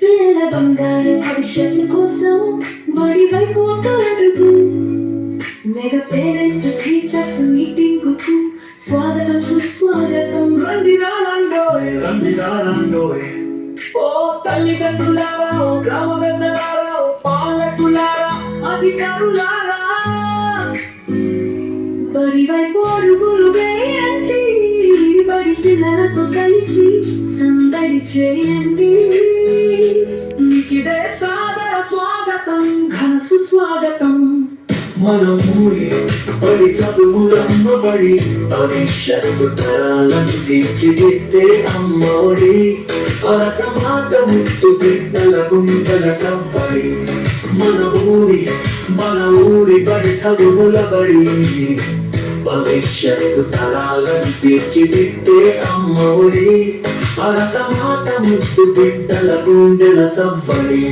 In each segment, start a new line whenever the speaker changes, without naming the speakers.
పిల్లల బంగారు భవిష్యత్తు కోసం బడి వైపు ఒక అడుగు. మెగా పేరెంట్స్ టీచర్స్ మీటింగ్ కు స్వాగతం సుస్వాగతం.
రండిరారండోయ్ ఓ తల్లిదండ్రులారా, ఓ గ్రామ పెద్దలారా, ఓ పాలకులారా, అధికారులారా,
బడి వైపు అడుగులు వేయండి. బడి పిల్లలతో కలిసి సందడి చేయండి.
మీకిదే సాదర స్వాగతం,
ఘన సుస్వాగతం.
మన ఊరి బడి చదువులమ్మ బడి, భవిష్యత్తు తరాలను తీర్చిదిద్దే అమ్మఒడి, భరతమాత ముత్తు బిడ్డల గుండెల సవ్వడి. మన ఊరి బడి చదువుల బడి, భవిష్యత్తు తరాలను తీర్చిదిద్దే అమ్మఒడి, భరతమాత ముత్తు బిడ్డల గుండెల సవ్వడి.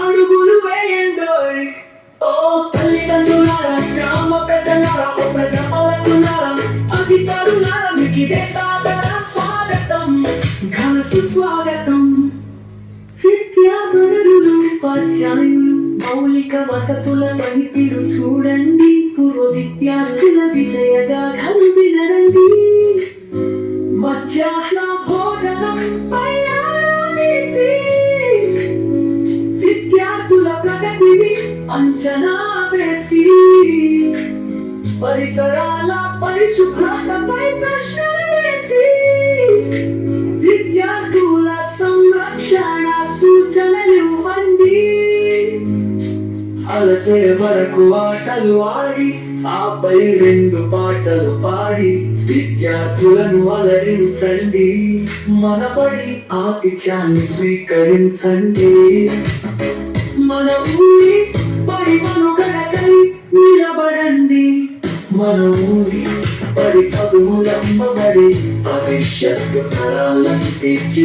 అడుగులు వేయండోయ్ ఓ తల్లిదండ్రులారా, గ్రామ పెద్దలారా, ఓ ప్రజాపాలకులారా, అధికారులారా, మీకిదే సాదర స్వాగతం,
ఘన సుస్వాగతం. విద్యా వనరులు, ఉపాధ్యాయులు, మౌలిక వసతుల పనితీరు చూడండి. పూర్వ విద్యార్థుల విజయగాథలు వినరండి.
మధ్యాహ్న భోజనం పై ఆరా వేసి, విద్యార్థుల ప్రగతిని అంచనా వేసి, పరిసరాల పరిశుభ్రతపై ప్రశ్నలు వేసి, విద్యార్థుల సంరక్షణ సూచనలు ఇవ్వండి. అలసే వరకు ఆటలు ఆడి, ఆపై 2 పాటలు పాడి, విద్యార్థులను అలరించండి. మన బడి ఆతిథ్యాన్ని స్వీకరించండి. మన ఊరి బడి మనుగడకై నిలబడండి. మన ఊరి బడి చదువులమ్మ బడి, భవిష్యత్తు తరాలను తీర్చి